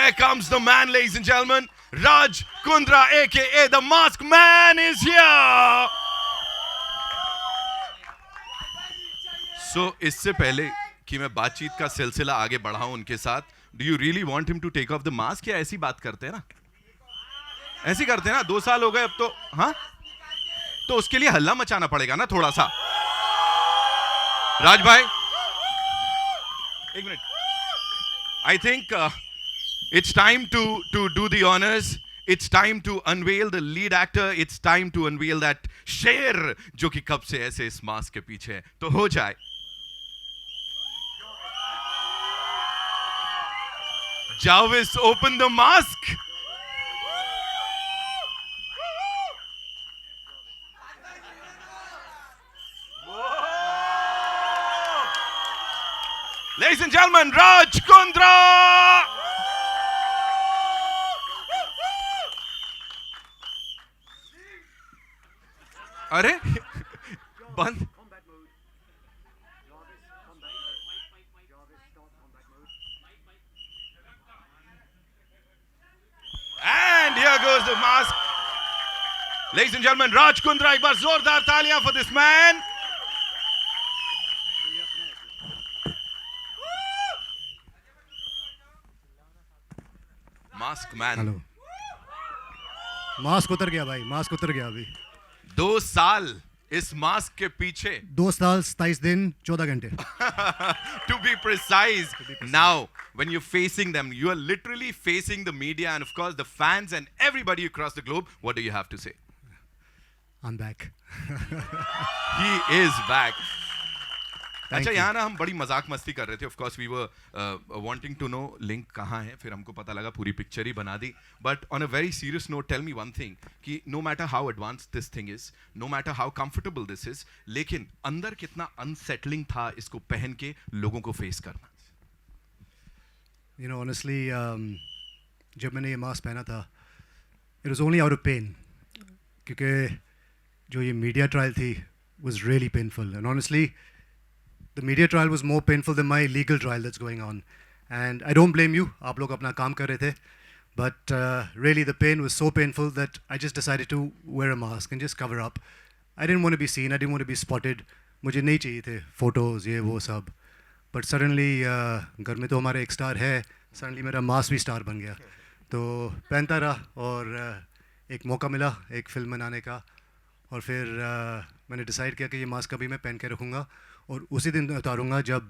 Here comes the man, ladies and gentlemen. Raj Kundra, aka the Mask Man, is here. So, इससे पहले कि मैं बातचीत का सिलसिला आगे बढ़ाऊं उनके साथ, do you really want him to take off the mask? या ऐसी बात करते हैं ना? ऐसी करते हैं ना? 2 साल हो गए अब तो, हाँ? तो उसके लिए हल्ला मचाना पड़ेगा ना थोड़ा सा. राज भाई, एक minute. I think it's time to do the honors. It's time to unveil the lead actor. It's time to unveil that शेर जो कि कब से ऐसे इस मास्क के पीछे है. तो हो जाए. Jarvis, open the mask. Ladies and gentlemen, Raj Kundra. अरे बंद. And here goes the mask. Ladies and gentlemen, Raj Kundra, एक बार जोरदार तालियां for this man. Mask man. Hello. Mask उतर गया भाई, मास्क उतर गया अभी. 2 साल इस मास्क के पीछे. 2 साल 27 दिन 14 घंटे. To be precise, now when you're facing them, you are literally facing the media and of course the fans and everybody across the globe. What do you have to say? I'm back. He is back. Thank अच्छा, you. यहाँ ना हम बड़ी मजाक मस्ती कर रहे थे. Of course we were wanting to know link कहाँ है. फिर हमको पता लगा पूरी पिक्चर ही बना दी. But on a very serious note, tell me one thing कि no matter how advanced this thing is, no matter how comfortable this is, लेकिन अंदर कितना unsettling था इसको पहन के लोगों को face करना. You know, honestly, जब मैंने ये मास्क पहना था, it was only out of pain. क्योंकि जो ये media trial थी was really painful. And honestly, the media trial was more painful than my legal trial that's going on. And I don't blame you. आप लोग अपना काम कर रहे थे. But really the pain was so painful that I just decided to wear a mask and just cover up. I didn't want to be seen. I didn't want to be spotted. मुझे नहीं चाहिए थे photos ये वो सब. But suddenly घर में तो हमारे एक star है. Suddenly मेरा mask भी star बन गया. तो पहनता रहा और एक मौका मिला एक फिल्म बनाने का. और फिर मैंने डिसाइड किया कि ये मास्क अभी मैं पहन के रखूँगा और उसी दिन उतारूँगा जब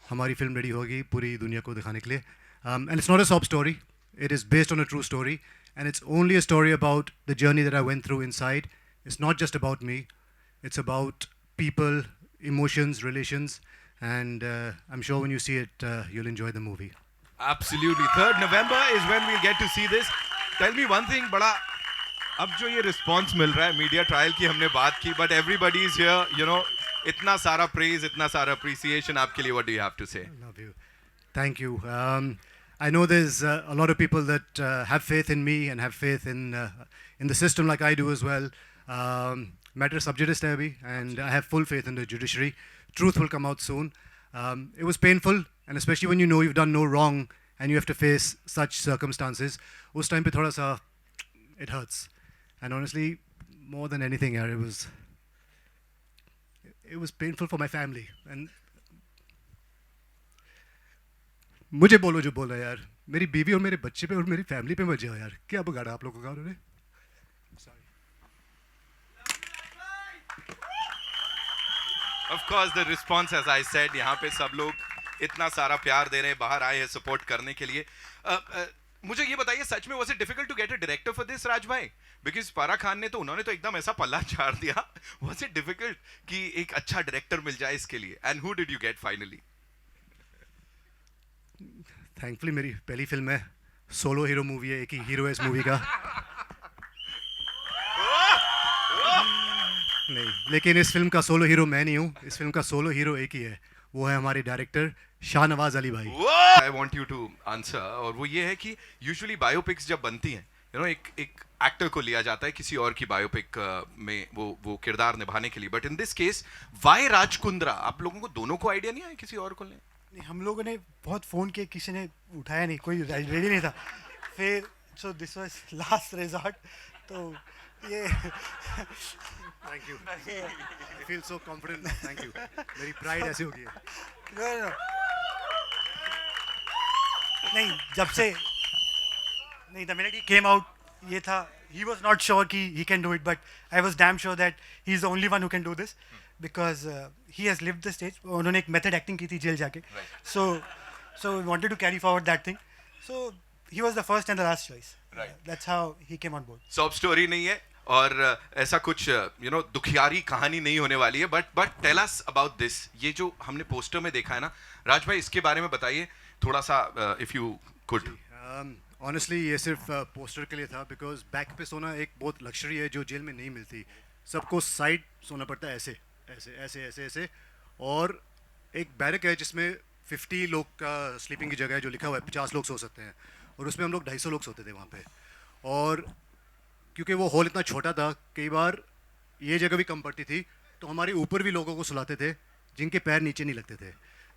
हमारी फिल्म रेडी होगी पूरी दुनिया को दिखाने के लिए. And it's not a sob story. It is based on a true story. And it's only a story about the journey that I went through inside. It's not just about me. It's about people, emotions, relations. And I'm sure when you see it, you'll enjoy the movie. Absolutely. 3rd November is when we'll get to see this. Tell me one thing, बड़ा अब जो ये response मिल रहा है media trial की हमने बात की, but everybody is here, you know, इतना सारा प्रेज, इतना सारा अप्रिसिएशन आपके लिए. What do you have to say? Love you. Thank you. I know there's a lot of people that have faith in me and have faith in the system like I do as well. Matter sub judice hai abhi, and I have full faith in the judiciary. Truth will come out soon. It was painful, and especially when you know you've done no wrong and you have to face such circumstances. Us time pe thoda sa it hurts. And honestly, more than anything, it was painful for my family. And मुझे बोलो जो बोला यार, मेरी बीवी और मेरे बच्चे पे और मेरी फैमिली पे मत जाओ यार. क्या बगाड़ा आप लोगों का उन्होंने? Of course, the response, as I said, यहाँ पे सब लोग इतना सारा प्यार दे रहे हैं, बाहर आए हैं सपोर्ट करने के लिए. मुझे ये बताइए, सच में was it difficult to get a director for this, राज भाई? Because फारा खान ने तो उन्होंने तो एकदम ऐसा पल्ला झाड़ दिया. Was it difficult कि एक अच्छा डायरेक्टर मिल जाए इसके लिए? And who did you get finally? Thankfully मेरी पहली फिल्म है, सोलो हीरो मूवी है, एक ही हीरो है इस मूवी का. नहीं, लेकिन इस फिल्म का सोलो हीरो मैं नहीं हूँ. इस फिल्म का सोलो हीरो एक ही है, वो है हमारे डायरेक्टर शाहनवाज अली भाई. I want you to answer, और वो ये है कि usually biopics जब बनती हैं, you know, एक एक्टर को लिया जाता है किसी और की बायोपिक में वो किरदार निभाने के लिए. But in this case, why Raj Kundra? आप लोगों को दोनों को आइडिया नहीं आया किसी और को लें? नहीं, हम लोगों ने बहुत फ़ोन किए, किसी ने उठाया नहीं, कोई रेडी नहीं था. फिर so this was last resort. तो ये thank you. I feel so confident. Thank you. मेरी प्राइड ऐसी होगी. No, no, no. नहीं, जब से नहीं, the minute he came out, ये था, ही वॉज नॉट श्योर कि he can do it, but I was damn sure that he is the only one who can do this, because he has lived the stage. उन्होंने एक method acting की थी jail जाके, so wanted to carry forward that thing. So he was the first and the last choice. That's how he came on board. सब story नहीं है और ऐसा कुछ दुखियारी कहानी नहीं होने वाली है. But tell us about this. ये जो हमने पोस्टर में देखा है ना, राज भाई, इसके बारे में बताइए थोड़ा सा, इफ यू कुड. ऑनेस्टली ये सिर्फ पोस्टर के लिए था, बिकॉज बैक पे सोना एक बहुत लग्जरी है जो जेल में नहीं मिलती. सबको साइड सोना पड़ता है, ऐसे ऐसे ऐसे ऐसे ऐसे. और एक बैरक है जिसमें 50 लोग का स्लीपिंग की जगह है, जो लिखा हुआ है 50 लोग सो सकते हैं, और उसमें हम लोग 250 लोग सोते थे वहाँ पे. और क्योंकि वो हॉल इतना छोटा था, कई बार ये जगह भी कम पड़ती थी, तो हमारे ऊपर भी लोगों को सुलाते थे जिनके पैर नीचे नहीं लगते थे.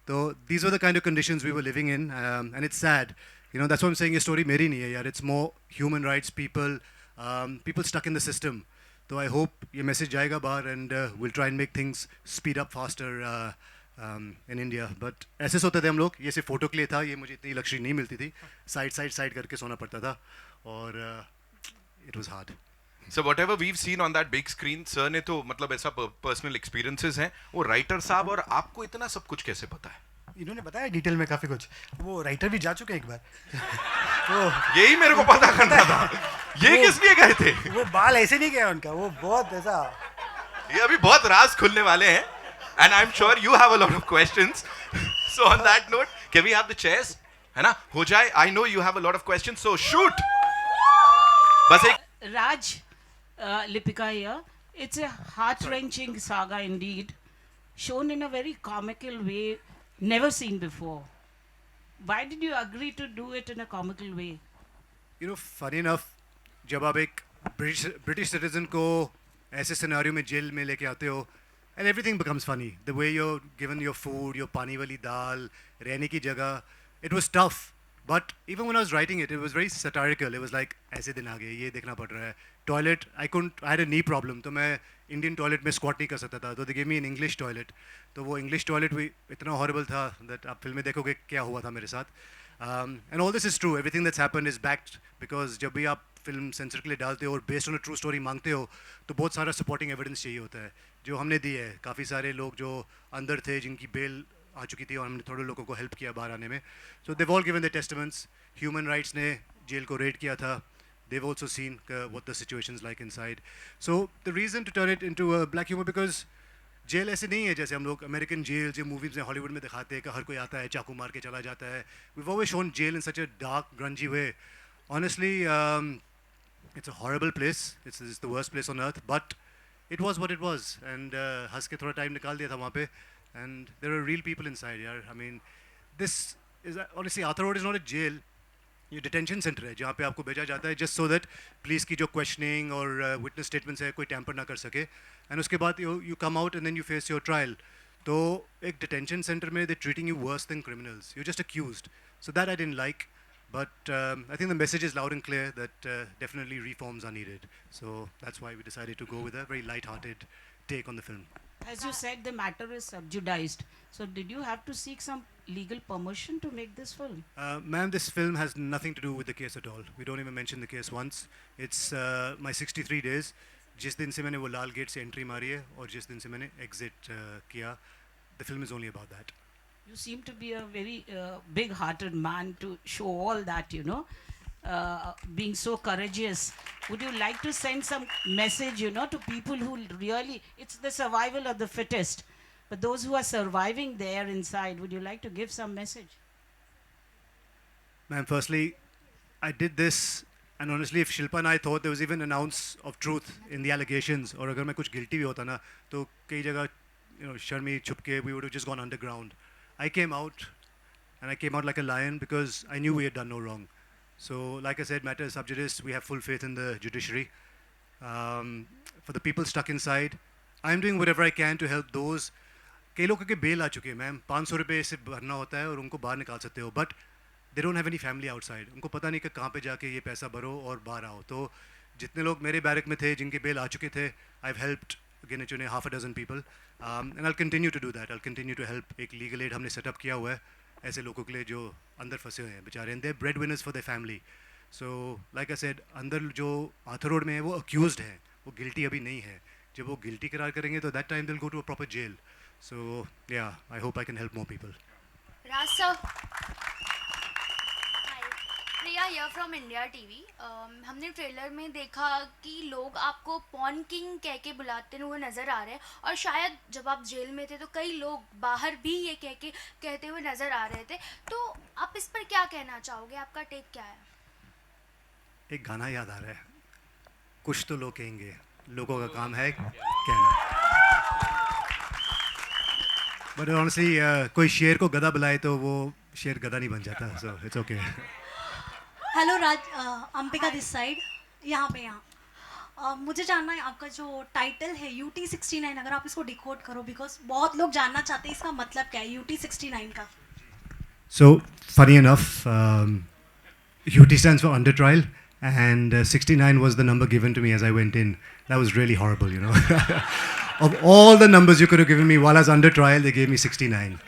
तो these were the kind of conditions we were living in, and it's sad. That's what I am saying. ये स्टोरी मेरी नहीं है यार. It's more human rights, people stuck in the system. तो आई होप ये मैसेज जाएगा बाहर, and will try and make things speed up faster in India. But ऐसे सोते थे हम लोग. ये सिर्फ फोटो के लिए था, ये मुझे इतनी लग्जरी नहीं मिलती थी. साइड साइड साइड करके सोना पड़ता था, और it was hard. So whatever we've seen on that big screen, sir ने तो मतलब ऐसा पर्सनल एक्सपीरियंसेस हैं. वो राइटर साहब, और आपको इतना सब कुछ कैसे पता है? इन्होंने बताया डिटेल में काफ़ी कुछ. वो राइटर भी जा चुके हैं एक बार. तो यही मेरे को पता करना था. ये किस लिए गए थे? वो बाल ऐसे नहीं गया उनका, वो बहुत ऐसा. ये अभी बहुत राज खुलने वाले हैं, and I'm sure you have a lot of questions. So on that note, can we have the chairs? है ना, हो जाए. I know you have a lot of questions, so shoot. बस एक. Raj, Lipika here. It's a heart-wrenching saga indeed, shown in a very comical way, never seen before. Why did you agree to do it in a comical way? Funny enough, जब आप एक British citizen को ऐसे scenario में jail में लेके आते हो, and everything becomes funny. The way you're given your food, your पानी वाली दाल, रहने की जगह, it was tough. But even when I was writing it, it was very satirical. It was like, ऐसे दिन आ गए, ये देखना पड़ रहा है. Toilet, I had a knee problem, तो मैं Indian toilet में squat नहीं कर सकता था. तो they gave me an English toilet. तो वो English toilet भी इतना horrible था that आप फिल्म में देखोगे क्या हुआ था मेरे साथ. And all this is true. Everything that's happened is backed, because जब भी आप फिल्म सेंसर के लिए डालते हो और based on a true story मांगते हो, तो बहुत सारा सपोर्टिंग एविडेंस चाहिए होता है, जो हमने दी है. काफ़ी सारे लोग जो अंदर थे, जिनकी बेल आ चुकी थी, और हमने थोड़े लोगों को हेल्प किया बाहर आने में. So they've all given the testaments. Human rights ने जेल को रेड किया था. They've also seen what the situations like inside. So the reason to turn it into a black humour, because jail ऐसे नहीं है जैसे हम लोग अमेरिकन जेल जो मूवीज़ में हॉलीवुड में दिखाते हैं कि हर कोई आता है चाकू मार के चला जाता है. वी've always shown jail in such a dark, grungy way. Honestly, it's a horrible place. It's the worst place on earth. But it was what it was, and हंस के थोड़ा टाइम निकाल दिया था वहाँ पे. And there are real people inside, यार. I mean, this is honestly, Arthur Road is not a jail. ये डिटेंशन सेंटर है जहाँ पे आपको भेजा जाता है जस्ट सो दैट पुलिस की जो क्वेश्चनिंग और विटनेस स्टेटमेंट्स है कोई टैम्पर ना कर सके. एंड उसके बाद you come out and then you face your trial. तो एक डिटेंशन सेंटर में they treating you worse than criminals. You just accused. So that I didn't like. But I think the message is loud and clear that definitely reforms are needed. So that's why we decided to go with a very light-hearted take on the film. As you said, the matter is subjudiced. So did you have to seek some legal permission to make this film? Ma'am, this film has nothing to do with the case at all. We don't even mention the case once. It's my 63 days. जिस दिन से मैंने वो लाल gate से entry मारी है और जिस दिन से मैंने एग्जिट किया, the film is only about that. You seem to be a very big-hearted man to show all that, being so courageous. Would you like to send some message, to people who really, it's the survival of the fittest, but those who are surviving there inside, would you like to give some message? Ma'am, firstly, I did this, and honestly, if Shilpa and I thought there was even an ounce of truth in the allegations, और अगर मैं कुछ guilty भी होता ना, तो कई जगह, शर्मी छुप के, we would have just gone underground. I came out, and I came out like a lion because I knew we had done no wrong. So, like I said, matter is sub judice. We have full faith in the judiciary. For the people stuck inside, I'm doing whatever I can to help those कई लोगों के bell आ चुके हैं ma'am, 500 रुपये से भरना होता है और उनको बाहर निकाल सकते हो, but they don't have any family outside, उनको पता नहीं कि कहाँ पे जाके ये पैसा भरो और बाहर आओ। तो जितने लोग मेरे बैरक में थे जिनके बेल आ चुके थे, आई हैव हेल्प्ड गिने चुने half a dozen people, and I continue to do that, I continue to help. एक लीगल एड हमने सेटअप किया हुआ है ऐसे लोगों के लिए जो अंदर फंसे हुए हैं बेचारे, and they bread winners for the family. So like I said, अंदर जो आर्थर रोड में है वो अक्यूज्ड है, वो गिल्टी अभी नहीं है। जब वो गिल्टी करार करेंगे तो that time they will go to a proper jail. So yeah, I hope I can help more people. Raj sir. Hi. Priya here from India TV. हमने ट्रेलर में देखा कि लोग आपको पॉन किंग कह के बुलाते हुए नज़र आ रहे हैं, और शायद जब आप जेल में थे तो कई लोग बाहर भी ये कहते हुए नज़र आ रहे थे, तो आप इस पर क्या कहना चाहोगे, आपका टेक क्या है? एक गाना याद आ रहा है, कुछ तो लोग कहेंगे, लोगों का काम है कहना। बट ऑनेस्टली कोई शेर को गधा बुलाए तो वो शेर गधा नहीं बन जाता, so it's okay. Hello Raj, Ambika this side, यहाँ पे मुझे जानना है आपका जो टाइटल है UT69, अगर आप इसको डिकोड करो, बिकॉज बहुत लोग जानना चाहते हैं इसका मतलब क्या है UT69 का। So, funny enough, UT stands for under trial, and 69 was the number given to me as I went in. That was really horrible, you know. Of all the numbers you could have given me while I was under trial, they gave me 69.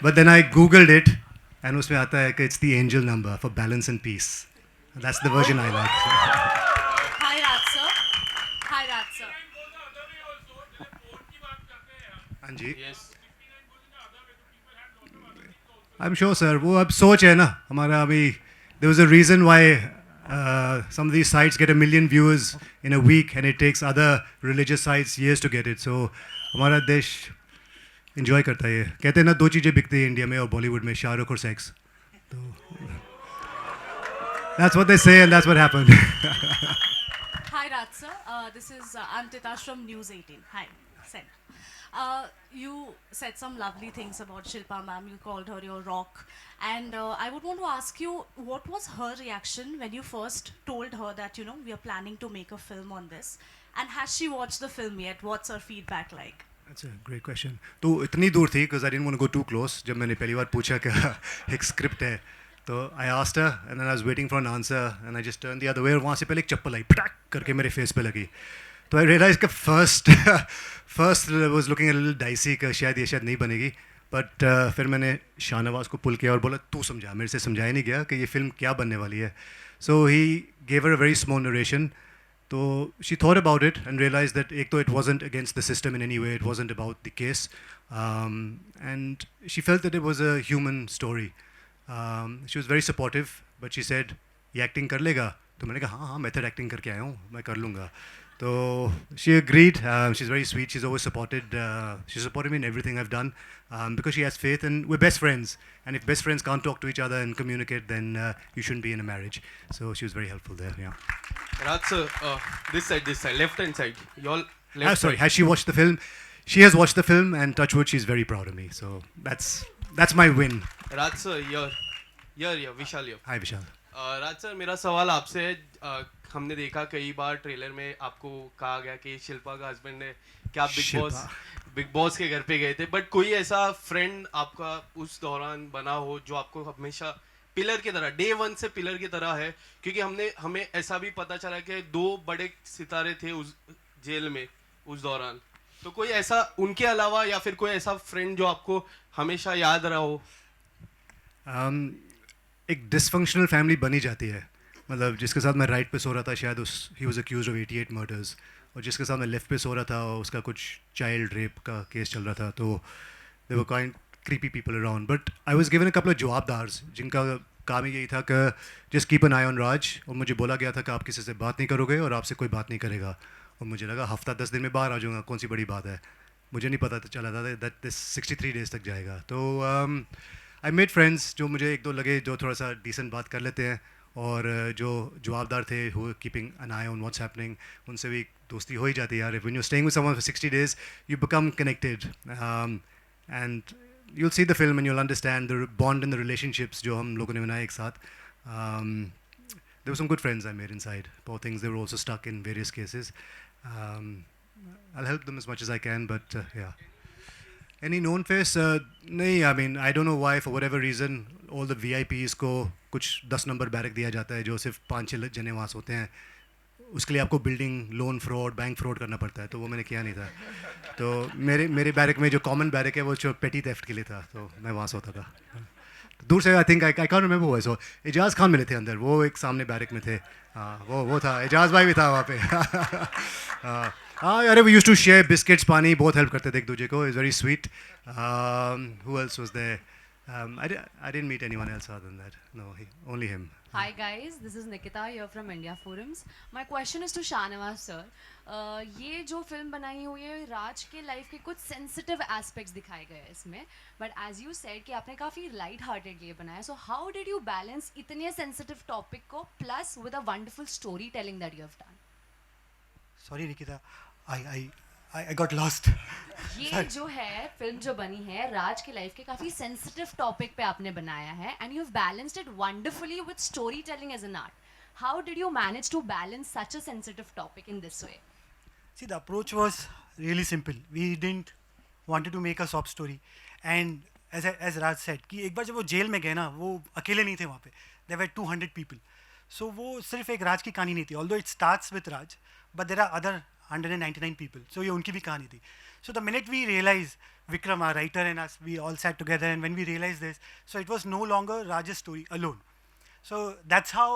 But then I Googled it, and उसमें आता है कि it's the angel number for balance and peace. That's the version I like. Hi Raj sir. Hi Raj sir. हाँ जी। I'm sure, sir. वो अब सोच है ना हमारा अभी. There was a reason why some of these sites get 1 million viewers in a week, and it takes other religious sites years to get it. So हमारा देश enjoy करता है ये. कहते हैं ना, 2 चीज़ें बिकती हैं इंडिया में और बॉलीवुड में, शाहरुख और सेक्स. तो that's what they say, and that's what happened. Hi Raj sir. This is Antitash from News 18. Hi. Send. You said some lovely things about Shilpa ma'am. You called her your rock, and I would want to ask you, what was her reaction when you first told her that we are planning to make a film on this, and has she watched the film yet? What's her feedback like? That's a great question. तो इतनी दूर थी because I didn't want to go too close. जब मैंने पहली बार पूछा कि एक स्क्रिप्ट है, तो I asked her, and then I was waiting for an answer, and I just turned the other way, और वहाँ से पहले एक चप्पल आई पटाक करके मेरे फेस पे लगी. तो I realized कि first was looking a little dicey कि शायद ये नहीं बनेगी, but फिर मैंने शाहनवाज को पुल किया और बोला तू समझा, मेरे से समझाया नहीं गया कि ये फिल्म क्या बनने वाली है. So he gave her a very small narration. So she thought about it and realized that ek to it wasn't against the system in any way, it wasn't about the case, and she felt that it was a human story. She was very supportive, but she said, ये acting कर लेगा? तो मैंने कहा हाँ method acting करके आया हूँ, मैं कर लूँगा. So she agreed. She's very sweet. She's always supported. She's supported me in everything I've done because she has faith, and we're best friends. And if best friends can't talk to each other and communicate, then you shouldn't be in a marriage. So she was very helpful there. Yeah. Raj sir, this side, left hand side. Your left Sorry. side. Has she watched the film? She has watched the film, and touch wood, she's very proud of me. So that's my win. Raj sir, here, Vishal here. Hi, Vishal. Raj sir, मेरा सवाल आपसे है. हमने देखा कई बार trailer में आपको कहा गया कि शिल्पा का हस्बैंड है, क्या बिग बॉस के घर पे गए थे, बट कोई ऐसा फ्रेंड आपका उस दौरान बना हो जो आपको हमेशा पिलर की तरह, डे 1 से पिलर की तरह है? क्योंकि हमें ऐसा भी पता चला कि 2 बड़े सितारे थे उस जेल में उस दौरान, तो कोई ऐसा उनके अलावा या फिर कोई ऐसा फ्रेंड जो आपको हमेशा याद रहा हो? एक डिसफंक्शनल फैमिली बनी जाती है. मतलब जिसके साथ मैं राइट पे सो रहा था, शायद he was accused of 88 murders, और जिसके साथ मैं लेफ्ट पे सो रहा था उसका कुछ चाइल्ड रेप का केस चल रहा था. तो there were kind creepy people around, but I was given a couple of जवाबदार्स जिनका काम ही यही था कि just keep an eye on Raj. और मुझे बोला गया था कि आप किसी से बात नहीं करोगे और आपसे कोई बात नहीं करेगा. और मुझे लगा हफ्ता 10 दिन में बाहर आ जाऊँगा, कौन सी बड़ी बात है. मुझे नहीं पता चला था दैट दिस 63 डेज तक जाएगा. तो आई मेड फ्रेंड्स जो मुझे 1-2 लगे जो थोड़ा सा डिसेंट बात कर लेते हैं, और जो जवाबदार थे who keeping an eye on what's happening, उनसे भी दोस्ती हो ही जाती है यार. If when you staying with someone for 60 days you become connected, and you'll see the film and you'll understand the bond and the relationships जो हम लोगों ने बनाए एक साथ. There were some good friends I made inside. Poor things, they were also stuck in various cases. I'll help them as much as I can, but yeah. Any known face? नहीं, I mean, I don't know why, for whatever reason, all the VIPs को कुछ 10 number barrack दिया जाता है जो सिर्फ 5-6 जने वहाँ सोते हैं. उसके लिए आपको building loan fraud, bank fraud करना पड़ता है, तो वो मैंने किया नहीं था. तो मेरे बैरक में जो कॉमन बैरक है वो जो पेटी थेफ्ट के लिए था, तो मैं वहाँ सोता था. दूर से I think I can't remember हुआ. सो एजाज खान मिले थे अंदर, वो एक सामने बैरक में थे. हाँ, वो था, एजाज भाई भी था वहाँ पे. हाँ, अरे we used to share biscuits, पानी, बहुत हेल्प करते थे एक दूसरे को. Is very sweet. Who else was there? I didn't meet anyone else other than that. No, only him. Hi guys, this is Nikita here from India Forums. My question is to Shahnawaz sir. ये जो film बनाई हुई है, राज के life के कुछ sensitive aspects दिखाए गए हैं इसमें, बट एज यू सेड कि आपने काफ़ी लाइट हार्टेडली बनाया. So how did you balance इतने सेंसिटिव टॉपिक को plus with a wonderful story telling that you have done? Sorry, Nikita. I got lost. ये जो है फिल्म जो बनी है राज के लाइफ के काफ़ी सेंसिटिव टॉपिक पे आपने बनाया है, and you have balanced it wonderfully with story telling as an art. How did you manage to balance such a sensitive topic in this way? See, the approach was really simple. We didn't wanted to make a sob story, and as Raj said कि एक बार जब वो jail में गए ना, वो अकेले नहीं थे वहाँ पे. There were 200 people. So वो सिर्फ एक राज की कहानी नहीं थी. Although it starts with Raj, but there are other 199 people. So ये उनकी भी कहानी थी. So the minute we realized, Vikram, our writer, and us, we all sat together, and when we realized this, so it was no longer Raj's story alone. So that's how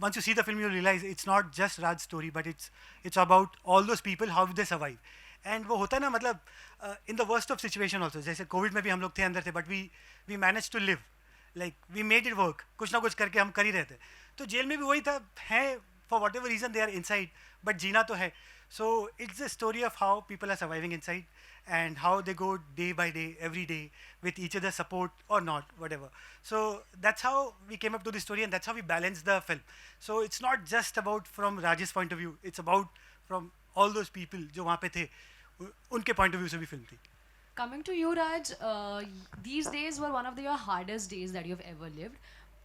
once you see the film, you realize it's not just Raj's story, but it's about all those people, how they survive. And वो होता है ना, मतलब in the worst of situation also, जैसे Covid में भी हम लोग थे अंदर थे, but we managed to live, like we made it work. कुछ ना कुछ करके हम कर ही रहते. तो जेल में भी वही था, है for whatever reason they are inside, but जीना तो है. So it's a story of how people are surviving inside and how they go day by day, every day, with each other's support or not, whatever. So that's how we came up to the story, and that's how we balanced the film. So it's not just about from Raj's point of view, it's about from all those people जो वहाँ पे थे, उनके point of view से भी film थी. Coming to you, Raj, these days were one of your hardest days that you've ever lived.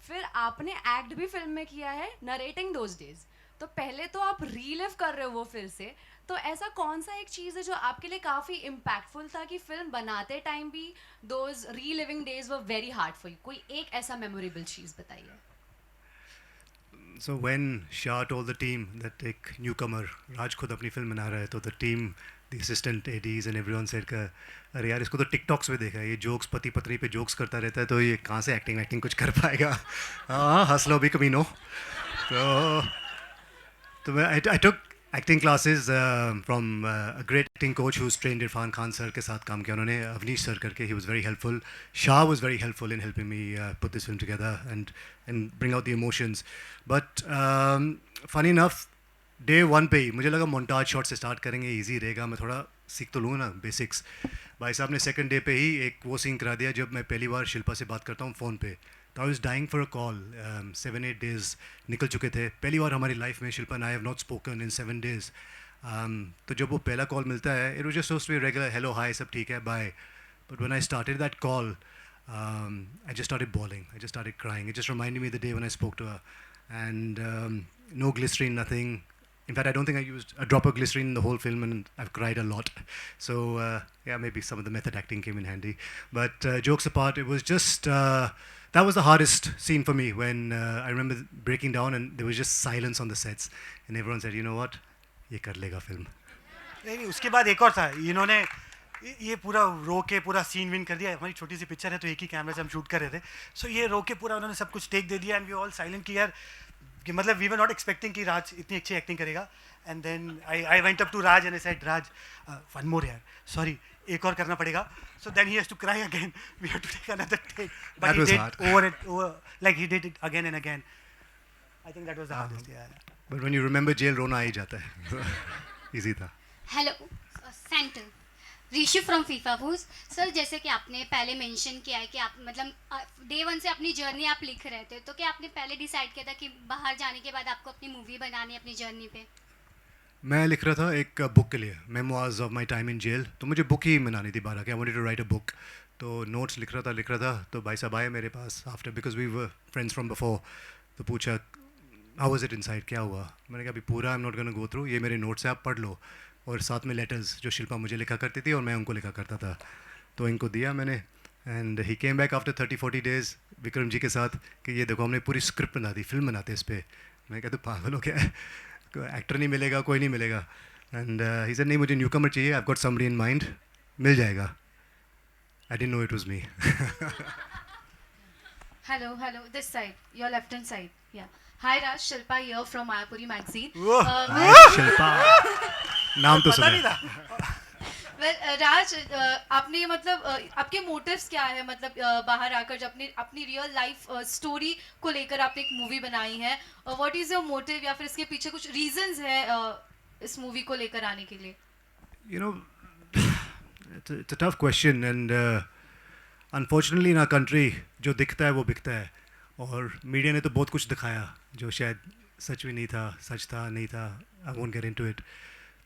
फिर आपने एक्ट भी फिल्म में किया है, नरेटिंग दोज डेज. तो पहले तो आप रीलिव कर रहे हो वो फिर से, तो ऐसा कौन सा एक चीज़ है जो आपके लिए काफ़ी इम्पैक्टफुल था कि फिल्म बनाते टाइम भी those reliving days were very hard for you? कोई एक ऐसा मेमोरेबल चीज़ बताइए. So when Shah told the team that एक newcomer राज खुद अपनी फिल्म बना रहा है, तो the team, the assistant ADs and everyone said का अरे यार इसको तो टिकटॉक्स में देखा है, ये जोक्स पति पत्नी पे जोक्स करता रहता है, तो ये कहाँ से एक्टिंग कुछ कर पाएगा. हाँ, हंस लो भी कभी नो. तो मैं I took acting classes from a great acting coach who's trained Irfan Khan sir के साथ काम किया उन्होंने, अवनीश सर करके. He was very helpful. Shah was very helpful in helping me put this film together and bring out the emotions. But funny enough, day one पे ही मुझे लगा montage shot से start करेंगे, easy रहेगा, मैं थोड़ा सीख तो लूँ ना बेसिक्स. भाई साहब ने सेकंड डे पे ही एक वो सीन करा दिया जब मैं पहली बार शिल्पा से बात करता हूँ फ़ोन पे. तो I was dying for a call. 7-8 days निकल चुके थे. पहली बार हमारी लाइफ में Shilpa and I have not spoken in 7 days. तो जब वो पहला कॉल मिलता है, it was just so sweet, regular hello hi सब ठीक है bye. But when I started that call, I just started bawling. I just started crying. It just reminded me of the day when I spoke to her. And no glycerine, nothing. In fact, I don't think I used a drop of glycerine in the whole film, and I've cried a lot. So yeah, maybe some of the method acting came in handy. But jokes apart, it was just that was the hardest scene for me when I remember breaking down and there was just silence on the sets, and everyone said, "You know what? ये कर लेगा film." नहीं, उसके बाद एक और था, इन्होंने ये पूरा रो के पूरा सीन विन कर दिया. हमारी छोटी सी पिक्चर है तो एक ही कैमरा से हम शूट कर रहे थे. सो ये रो के पूरा उन्होंने सब कुछ टेक दे दिया, एंड वी ऑल साइलेंट कि यार कि मतलब वी वर नॉट एक्सपेक्टिंग कि राज इतनी अच्छी एक्टिंग करेगा. And then I went up to Raj and I said, Raj one more यार, सॉरी एक और करना पड़ेगा. So then he has to cry again, we have to take another take, but he did over like he did it again and again. I think that was the hardest. But when you remember jail, रोना आ ही जाता है. Easy था. Hello centre Rishi from FIFA बूज. Sir जैसे कि आपने पहले mention किया है कि आप मतलब डे वन से अपनी जर्नी आप लिख रहे थे, तो क्या आपने पहले डिसाइड किया था कि बाहर जाने के बाद आपको अपनी मूवी बनानी है अपनी जर्नी पे? मैं लिख रहा था एक बुक के लिए, memoirs of my time in jail. तो मुझे बुक ही बनानी थी 12 की. I wanted to write a book. तो नोट्स लिख रहा था. तो भाई साहब आए मेरे पास after, because we were friends from before. तो पूछा हाउ वाज इट इनसाइड, क्या हुआ? मैंने कहा अभी पूरा I am not gonna go through, ये मेरे नोट्स हैं आप पढ़ लो. और साथ में लेटर्स जो शिल्पा मुझे लिखा करती थी और मैं उनको लिखा करता था, तो इनको दिया मैंने. And he came back after 30-40 days Vikram ji के साथ कि ये देखो हमने पूरी स्क्रिप्ट बना दी, फिल्म बनाते इस पर. मैं कहता पागल हो क्या, एक्टर नहीं मिलेगा, कोई नहीं मिलेगा. एंड ही सेड नहीं मुझे न्यू कमर चाहिए, I have got somebody in mind, मिल जाएगा. I didn't know it was me. Hello, this side, your left hand side. Yeah. Hi Raj, Shilpa here from Mayapuri magazine. Shilpa नाम तो सुना पता नहीं है. था. Well, Raj, आपने मतलब आपके मोटिव्स क्या है, मतलब बाहर आकर जब अपनी रियल लाइफ स्टोरी को लेकर आपने एक मूवी बनाई है, व्हाट इज योर मोटिव, या फिर इसके पीछे कुछ रीजंस है इस मूवी को लेकर आने के लिए? You know, it's a tough question, and unfortunately in our country जो दिखता है वो बिकता है, और मीडिया ने तो बहुत कुछ दिखाया जो शायद सच भी नहीं था, सच था नहीं था. I won't get into it.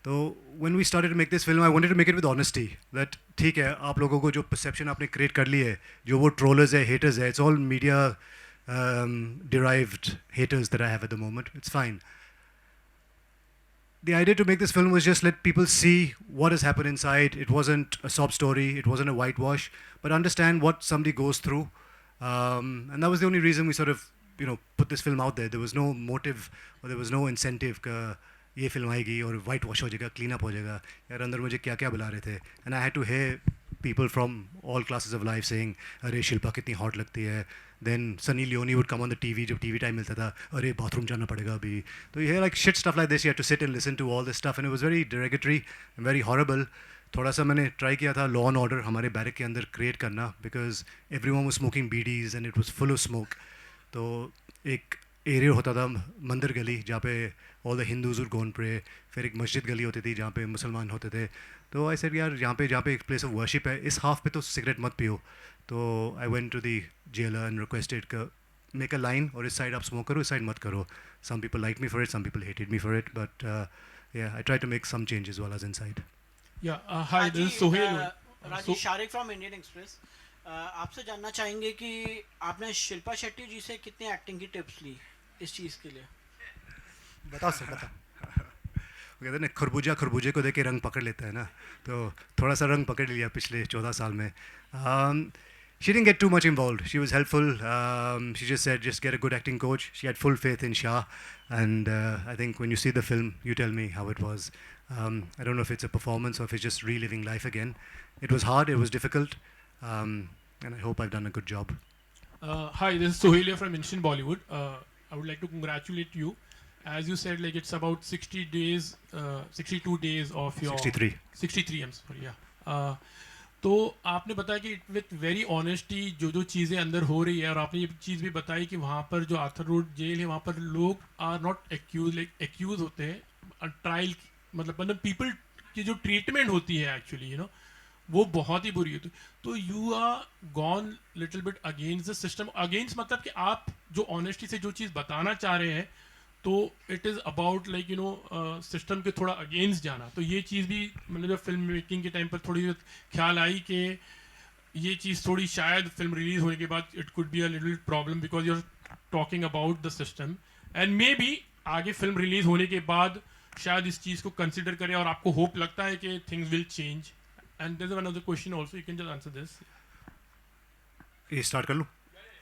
तो when we started to make this film, I wanted to make it with honesty. That ठीक है, आप लोगों को जो perception आपने create कर ली है, जो वो trollers है, haters है, it's all media derived haters that I have at the moment. It's fine. The idea to make this film was just let people see what has happened inside. It wasn't a sob story, it wasn't a whitewash, but understand what somebody goes through. And that was the only reason we sort of, put this film out there. There was no motive or there was no incentive का ये film आएगी और white wash हो जाएगा, clean up हो जाएगा. यार अंदर मुझे क्या क्या बुला रहे थे. And I had to hear people from all classes of life saying अरे शिल्पा कितनी हॉट लगती है. Then Sunny Leone would come on the TV जब TV time मिलता था, अरे बाथरूम जाना पड़ेगा अभी. तो you hear like shit stuff like this, you had to sit and listen to all this stuff, and it was very derogatory and very horrible. थोड़ा सा मैंने ट्राई किया था लॉ एंड ऑर्डर हमारे बैरक के अंदर क्रिएट करना, because everyone was smoking beedis and it was full of smoke. तो एक एरिया होता था मंदिर गली जहाँ पे all the Hindus would go and pray. फिर एक मस्जिद गली होती थी जहाँ पे मुसलमान होते थे. तो आई सेड यार जहाँ पे एक प्लेस ऑफ वर्शिप है, इस हाफ पे तो सिगरेट मत पियो. तो I went to the jailer and requested make a line, और इस साइड आप स्मोक करो, इस साइड मत करो. Some people like me for it, some people hated me for it, but yeah, I tried to make some changes while I was inside. Yeah, hi, this is Sohail. राजी Shariq from Indian express. आपसे जानना चाहेंगे कि आपने शिल्पा शेट्टी जी से कितनी acting की tips ली इस चीज़ के लिए? बताओ सर, बताओ. वो कहते हैं ना खरबूजे को देख के रंग पकड़ लेता है ना, तो थोड़ा सा रंग पकड़ लिया पिछले 14 साल में. She didn't get too much involved. She was helpful. She just said, just get a good acting coach. She had full faith in Shah. And I think when you see the film, you tell me how it was. I don't know if it's a performance or if it's just reliving life again. It was hard, it was difficult. And I hope I've done a good job. Hi, this is Sohail from Instant Bollywood. I would like to congratulate you. As you said, like it's about 60 days, 62 days of your... 63. 63, I'm sorry, yeah. तो आपने बताया कि with very honesty जो चीज़ें अंदर हो रही है, और आपने ये चीज़ भी बताई कि वहाँ पर जो आर्थर रोड जेल है वहाँ पर लोग are not accused, like accused होते हैं ट्रायल, मतलब पीपल की जो ट्रीटमेंट होती है एक्चुअली वो बहुत ही बुरी होती है. तो you are gone little bit against the system. Against मतलब कि आप जो ऑनेस्टी से जो चीज़ बताना चाह रहे हैं, तो it is about like system के थोड़ा अगेंस्ट जाना. तो ये चीज़ भी मतलब फिल्म मेकिंग के टाइम पर थोड़ी ख्याल आई कि ये चीज़ थोड़ी शायद फिल्म रिलीज होने के बाद it could be a little problem, because you are talking about the system. And maybe आगे फिल्म रिलीज होने के बाद शायद इस चीज़ को कंसिडर करें और आपको होप लगता है कि things will change. And there is another question also, you can just answer this. ये स्टार्ट कर लूँ?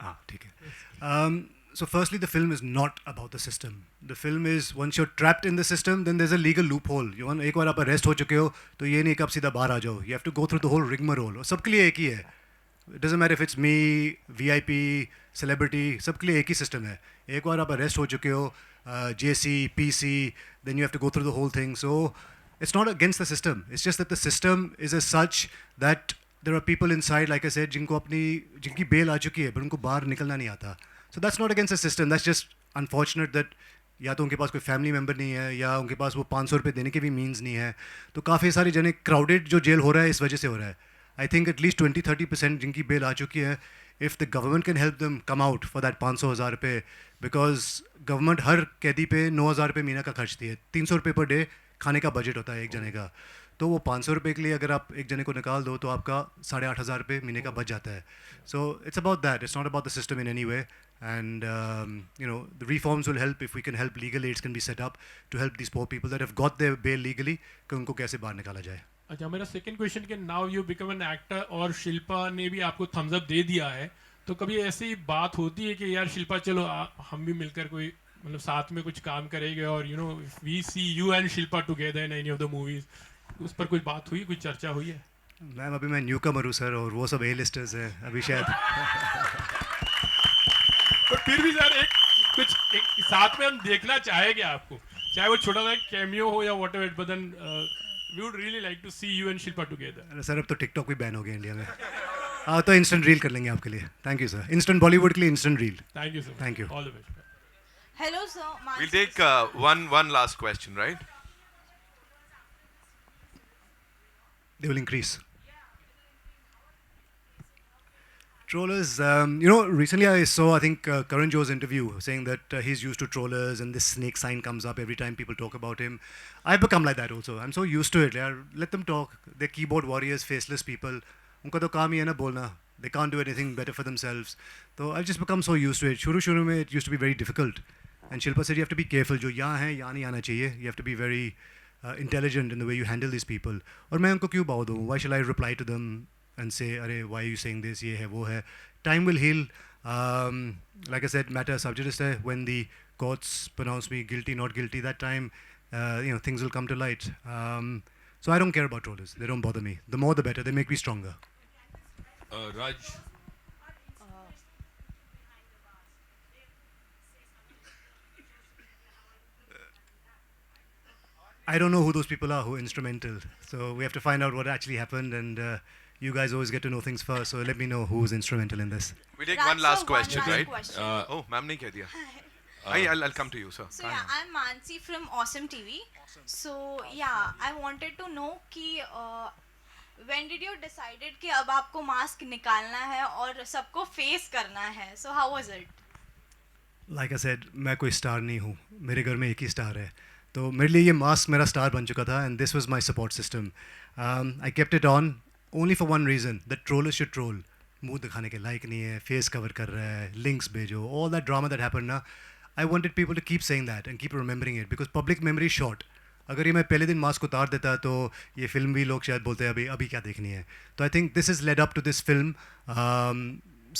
हाँ ठीक है. So firstly, the film is not about the system. The film is, once you're trapped in the system, then there's a legal loophole. एक बार आप arrest हो चुके हो तो ये नहीं कि आप सीधा बाहर आ जाओ. You have to go through the whole rigmarole. और सबके लिए एक ही है. It doesn't matter if it's me, VIP, celebrity, सबके लिए एक ही system है. एक बार आप arrest हो चुके हो, JC, PC, then you have to go through the whole thing. So it's not against the system. It's just that the system is as such that there are people inside, like I said, जिनकी bail आ चुकी है, but उनको बाहर निकलना नहीं आता. So that's not against the system. That's just unfortunate that या तो उनके पास कोई फैमिली मेम्बर नहीं है, या उनके पास वो 500 रुपये देने के भी मीन्स नहीं है. तो काफ़ी सारी जने क्राउडेड जो जेल हो रहा है इस वजह से हो रहा है. आई थिंक एटलीस्ट 20-30% जिनकी बेल आ चुकी है, if the government can help them come out for that 500,000 रुपये, बिकॉज गवर्नमेंट हर कैदी पे 9,000 रुपये महीना का खर्चती है. 300 रुपये पर डे खाने का बजट होता है एक जने का. तो वो 500 रुपये के लिए अगर आप एक जने को निकाल दो तो आपका 8,500 रुपये महीने का बच जाता है. So it's about that. It's not about the system in any way. And the reforms will help if we can help. Legal aids can be set up to help these poor people that have got their bail legally. कि उनको कैसे बाहर निकाला जाए. अच्छा, मेरा second question कि now you become an actor और शिल्पा ने भी आपको थम्स अप दे दिया है, तो कभी ऐसी बात होती है कि यार शिल्पा चलो हम भी मिलकर कोई मतलब साथ में कुछ काम करेंगे और we see you and Shilpa together in any of the movies, उस पर कोई बात हुई, कुछ चर्चा हुई है? मैम अभी मैं न्यू कमर हूँ सर, और वो सब A-listers हैं अभी शायद. पर फिर भी सर एक साथ में हम देखना चाहेंगे आपको, चाहे वो छोटा सा कैमियो हो या whatever, but then we would really like to see you and Shilpa together. Sir अब तो टिकटॉक भी बैन हो गया इंडिया में. तो इंस्टेंट रील कर लेंगे आपके लिए. Thank you sir. Instant Bollywood के लिए instant reel. Thank you sir. Thank you. All the best. Hello, sir. We'll take one last question, right? They will increase. Trollers, recently I saw, I think, Karan Johar's interview saying that he's used to trollers and this snake sign comes up every time people talk about him. I've become like that also. I'm so used to it. Yeah. Let them talk. They're keyboard warriors, faceless people. Unka to kaam hi hai na bolna. They can't do anything better for themselves. So I've just become so used to it. Shuru mein it used to be very difficult. And Shilpa said you have to be careful. Jo yahan hai, yahan nahi aana chahiye. You have to be very intelligent in the way you handle these people. Aur main unko kyun bao दूँ? Why shall I reply to them and say, "Arey, why are you saying this? Ye hai, wo hai." Time will heal. Like I said, matter sub judice hai. When the courts pronounce me guilty, not guilty, that time, things will come to light. So I don't care about trollers. They don't bother me. The more, the better. They make me stronger. Raj. I don't know who those people are who are instrumental. So we have to find out what actually happened, and you guys always get to know things first. So let me know who's instrumental in this. We take Raj, one last sir, question, one last right? question. Oh, ma'am ne keh diya. I'll come to you, sir. So yeah, I'm Mansi from Awesome TV. So yeah, I wanted to know कि when did you decided कि अब आपको mask निकालना है और सबको face करना है? So how was it? Like I said, मैं कोई स्टार नहीं हूँ. मेरे घर में एक ही स्टार है. तो मेरे लिए ये मास्क मेरा स्टार बन चुका था, and this was my support system. I kept it on only for one reason, that trollers should troll. मुंह दिखाने के लायक नहीं है, फेस कवर कर रहा है, links भेजो, all that drama that happened ना. I wanted people to keep saying that and keep remembering it because public memory is short. अगर ये मैं पहले दिन मास्क उतार देता तो ये फिल्म भी लोग शायद बोलते हैं अभी क्या देखनी है. तो I think this has led up to this film.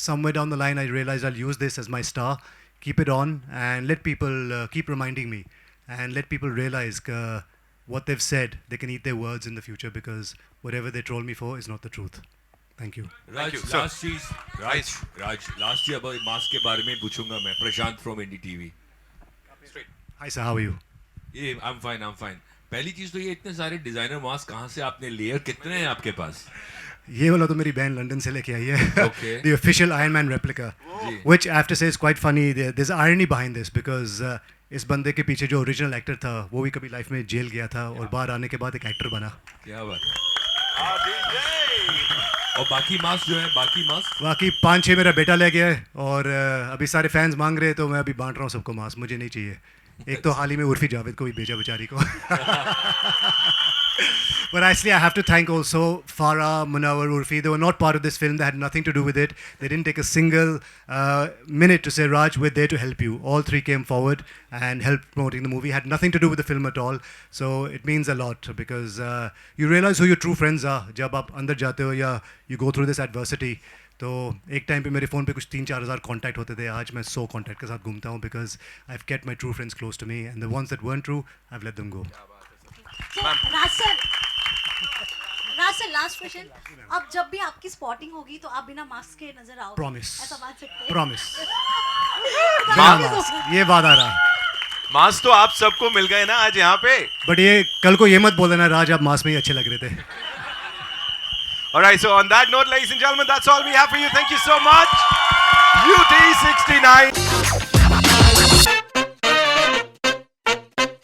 Somewhere down the line I realized I'll use this as my star, keep it on and let people keep reminding me and let people realize what they've said, they can eat their words in the future because whatever they troll me for is not the truth. Thank you. Raj, last चीज Raj, last चीज अब mask के बारे में पूछूंगा मैं. प्रशांत from Indie TV. Hi sir, how are you? ये I'm fine. पहली चीज तो ये इतने सारे डिजाइनर मास्क कहाँ से आपने लिए और कितने हैं आपके पास? ये वाला तो मेरी बहन लंदन से लेके आई है. Okay. The official Iron Man replica, which I have to say is quite funny. There's irony behind this because इस बंदे के पीछे जो ओरिजिनल एक्टर था वो भी कभी लाइफ में जेल गया था और बाहर आने के बाद एक एक्टर बना. क्या बात. और बाकी मास्क जो है बाकी 5-6 मेरा बेटा ले गया है और अभी सारे फैंस मांग रहे हैं तो मैं अभी बांट रहा हूँ सबको मास्क. मुझे नहीं चाहिए. एक तो हाल ही में उर्फी जावेद को भी भेजा बेचारी को. But actually, I have to thank also Farah, Munawar, Urfi. They were not part of this film. They had nothing to do with it. They didn't take a single minute to say, Raj, we're there to help you. All three came forward and helped promoting the movie. Had nothing to do with the film at all. So it means a lot because you realize who your true friends are. जब आप अंदर जाते हो या you go through this adversity. तो एक time पे मेरे फ़ोन पे कुछ 3-4 हज़ार कॉन्टैक्ट होते थे. आज मैं 100 कॉन्टैक्ट के साथ घूमता हूँ because I've kept my true friends close to me and the ones that weren't true, I've let them go. Raj sir last question. अब जब भी आपकी स्पॉटिंग होगी तो आप बिना मास्क के नजर आओगे. Promise. ऐसा बात सकते हैं. Promise. ये बात आ रहा. मास्क तो आप सबको मिल गए ना आज यहाँ पे. बट ये कल को ये मत बोल देना राज आप मास्क में ही अच्छे लग रहे थे. Alright, so on that note, ladies and gentlemen, that's all we have for you. Thank you so much. UT69.